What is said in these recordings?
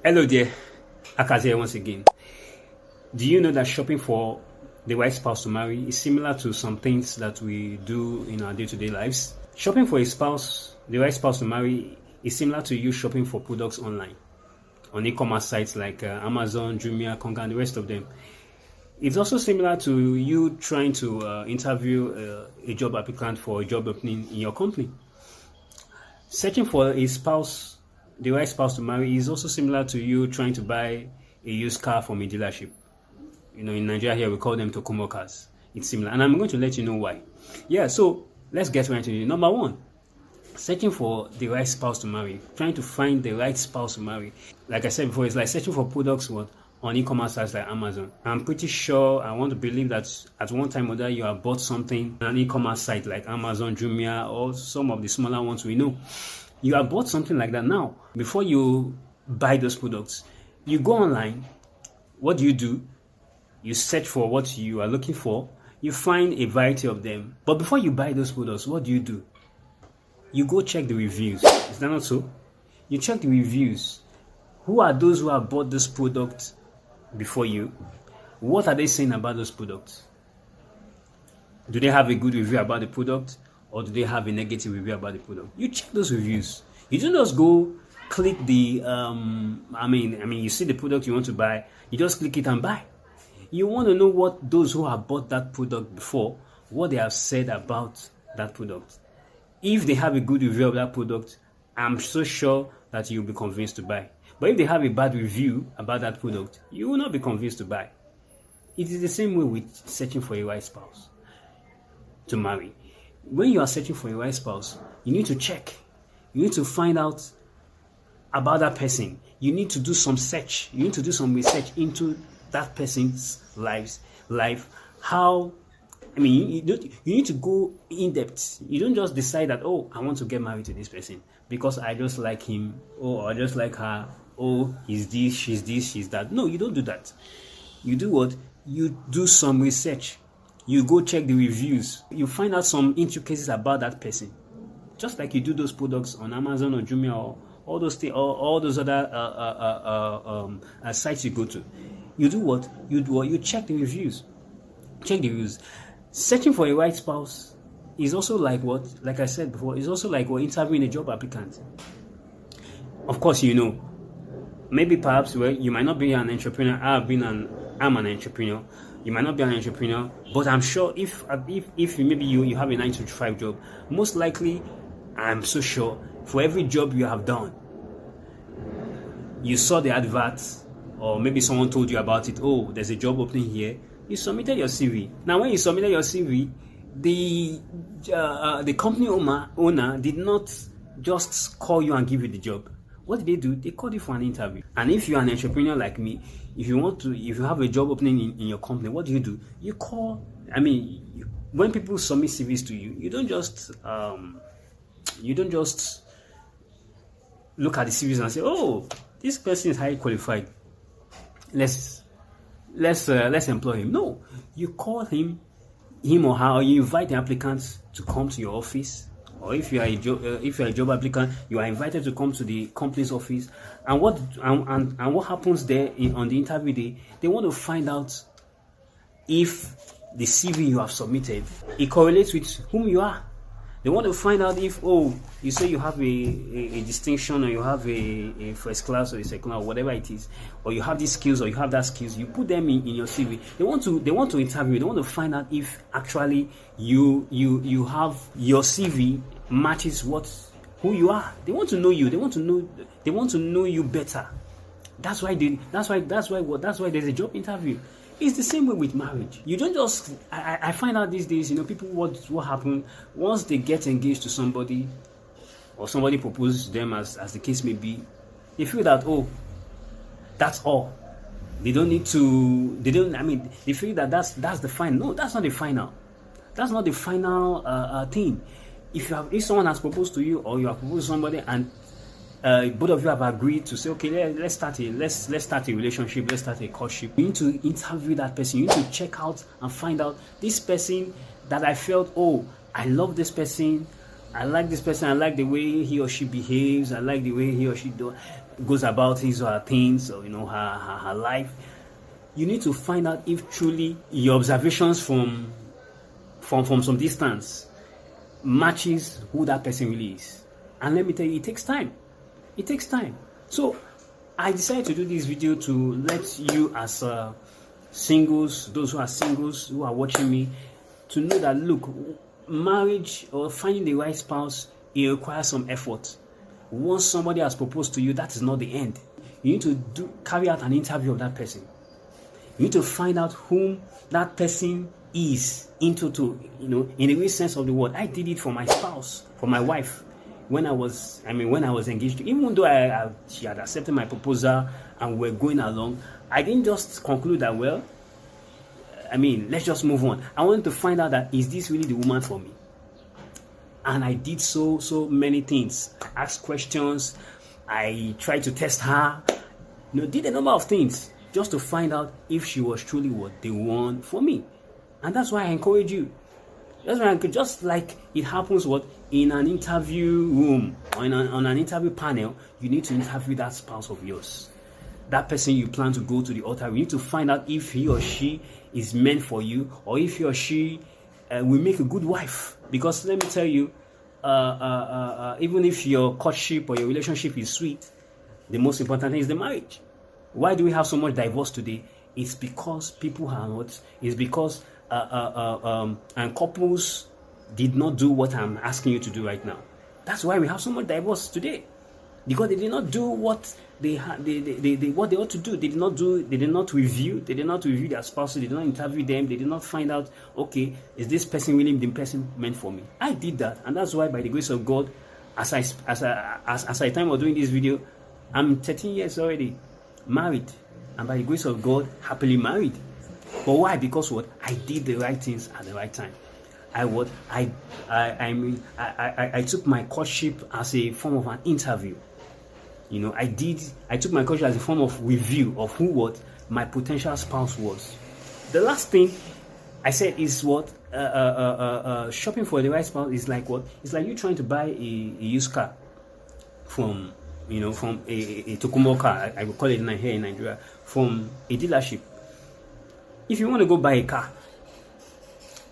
Hello there, Akaz here once again. Do you know that shopping for the right spouse to marry is similar to some things that we do in our day-to-day lives? Shopping for a spouse, the right spouse to marry, is similar to you shopping for products online on e-commerce sites like Amazon, Jumia, Konga, and the rest of them. It's also similar to you trying to interview a job applicant for a job opening in your company. Searching for a spouse, the right spouse to marry, is also similar to you trying to buy a used car from a dealership. You know, in Nigeria here, we call them Tokumo cars. It's similar. And I'm going to let you know why. Yeah, so let's get right into it. Number one, searching for the right spouse to marry. Trying to find the right spouse to marry. Like I said before, it's like searching for products on e-commerce sites like Amazon. I'm pretty sure, I want to believe that at one time or other you have bought something on an e-commerce site like Amazon, Jumia, or some of the smaller ones we know. You have bought something like that now. Before you buy those products, you go online. What do? You search for what you are looking for. You find a variety of them. But before you buy those products, what do? You go check the reviews. Is that not so? You check the reviews. Who are those who have bought this product before you? What are they saying about those products? Do they have a good review about the product? Or do they have a negative review about the product? You check those reviews. You don't just go click the you see the product you want to buy, you just click it and buy. You want to know what those who have bought that product before, what they have said about that product. If they have a good review of that product, I'm so sure that you'll be convinced to buy. But if they have a bad review about that product, you will not be convinced to buy. It is the same way with searching for a right spouse to marry. When you are searching for a right spouse, you need to check. You need to find out about that person. You need to do some search. You need to do some research into that person's life. How, you need to go in depth. You don't just decide that, oh, I want to get married to this person because I just like him, or I just like her, oh, he's this, she's that. No, you don't do that. You do what? You do some research. You go check the reviews. You find out some intricacies about that person. Just like you do those products on Amazon or Jumia or all those things, or all those other sites you go to. You do what? You check the reviews. Check the reviews. Searching for a right spouse is also like what? Like I said before, it's also like interviewing a job applicant. Of course, maybe perhaps you might not be an entrepreneur. I'm an entrepreneur. You might not be an entrepreneur, but I'm sure if maybe you have a 9 to 5 job, most likely, I'm so sure, for every job you have done, you saw the advert, or maybe someone told you about it. Oh, there's a job opening here. You submitted your CV. Now, when you submitted your CV, the company owner did not just call you and give you the job. What did they do? They called you for an interview. And if you're an entrepreneur like me, if you have a job opening in your company, what do? You call. When people submit CVs to you, you don't just look at the CVs and say, oh, this person is highly qualified. Let's employ him. No, you call him or her, or you invite the applicants to come to your office. Or if you are a job applicant, you are invited to come to the company's office. And what happens there on the interview day? They want to find out if the CV you have submitted, it correlates with whom you are. They want to find out if, you say you have a distinction, or you have a first class or a second class, or whatever it is, or you have these skills or you have that skills, you put them in your CV. They want to interview. They want to find out if actually you have your CV matches who you are. They want to know you. They want to know you better. That's why there's a job interview. It's the same way with marriage. You don't just. I find out these days, people, what happens once they get engaged to somebody, or somebody proposes to them, as the case may be. They feel that, that's all. They don't need to. They feel that that's the final. No, that's not the final. That's not the final thing. If someone has proposed to you, or you have proposed to somebody, and both of you have agreed to say, okay, let's start a relationship, let's start a courtship. You need to interview that person. You need to check out and find out this person that I felt, I love this person. I like this person. I like the way he or she behaves. I like the way he or she goes about his or her things, or her life. You need to find out if truly your observations from some distance matches who that person really is. And let me tell you, it takes time. It takes time. So I decided to do this video to let you, as singles, those who are singles, who are watching me, to know that, look, marriage or finding the right spouse, it requires some effort. Once somebody has proposed to you, that is not the end. You need to carry out an interview of that person. You need to find out whom that person is in the real sense of the word. I did it for my spouse, for my wife, when I was engaged. Even though she had accepted my proposal and we're going along, I didn't just conclude that, well, let's just move on. I wanted to find out that, is this really the woman for me? And I did so many things. Asked questions. I tried to test her. Did a number of things just to find out if she was truly the one for me. And that's why I encourage you. That's why just like it happens in an interview room or on an interview panel, you need to interview that spouse of yours. That person you plan to go to the altar, we need to find out if he or she is meant for you, or if he or she will make a good wife. Because let me tell you, even if your courtship or your relationship is sweet, the most important thing is the marriage. Why do we have so much divorce today? It's because people are not. It's because and couples did not do what I'm asking you to do right now. That's why we have so much divorce today, because they did not do what what they ought to do. They did not review their spouses. They did not interview them. They did not find out, okay, is this person really the person meant for me? I did that, and that's why, by the grace of God, as I time of doing this video, I'm 13 years already married, and by the grace of God, happily married. But why? Because I did the right things at the right time. I took my courtship as a form of an interview. I took my courtship as a form of review of who my potential spouse was. The last thing I said is shopping for the right spouse is like it's like you trying to buy a used car from a Tokumo car, I would call it here in Nigeria, from a dealership. If you want to go buy a car,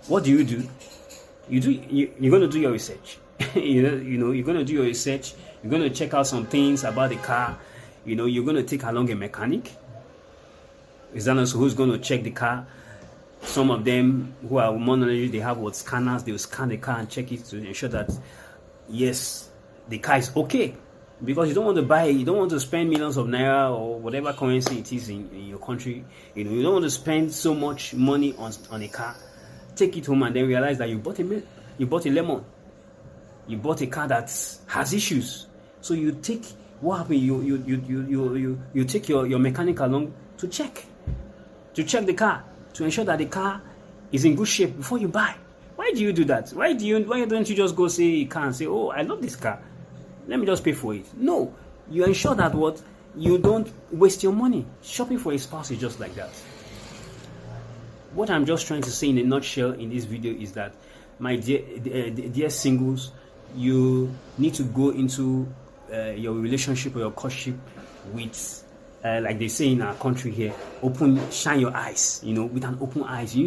what do? You're going to do your research. You're going to do your research. You're going to check out some things about the car. You're going to take along a mechanic. Is that also who's going to check the car? Some of them who are more knowledgeable, they have scanners. They will scan the car and check it to ensure that, yes, the car is okay. Because you don't want to spend millions of naira or whatever currency it is in your country. You don't want to spend so much money on a car. Take it home and then realize that you bought a lemon. You bought a car that has issues. So you take what happened. You take your mechanic along to check the car, to ensure that the car is in good shape before you buy. Why do you do that? Why don't you just go see a car and say, oh, I love this car, let me just pay for it? No, you ensure that you don't waste your money. Shopping for a spouse is just like that. What I'm just trying to say in a nutshell in this video is that, my dear singles, you need to go into your relationship or your courtship with, like they say in our country here, shine your eyes. With an open eyes. You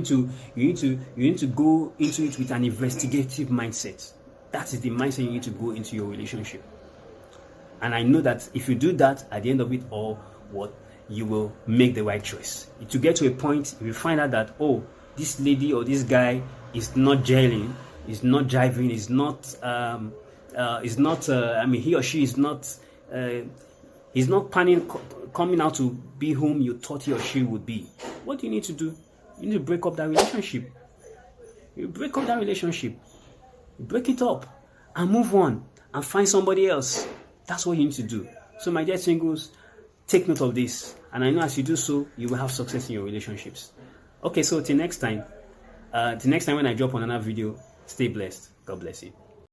need to go into it with an investigative mindset. That is the mindset you need to go into your relationship. And I know that if you do that, at the end of it all, you will make the right choice. To get to a point, if you find out that, oh, this lady or this guy is not gelling, is not jiving, he or she is not, he's not coming out to be whom you thought he or she would be. What do you need to do? You need to break up that relationship. You break up that relationship. Break it up and move on and find somebody else. That's what you need to do. So, my dear singles, take note of this, and I know as you do so, you will have success in your relationships. Okay, so till next time when I drop on another video, stay blessed. God bless you.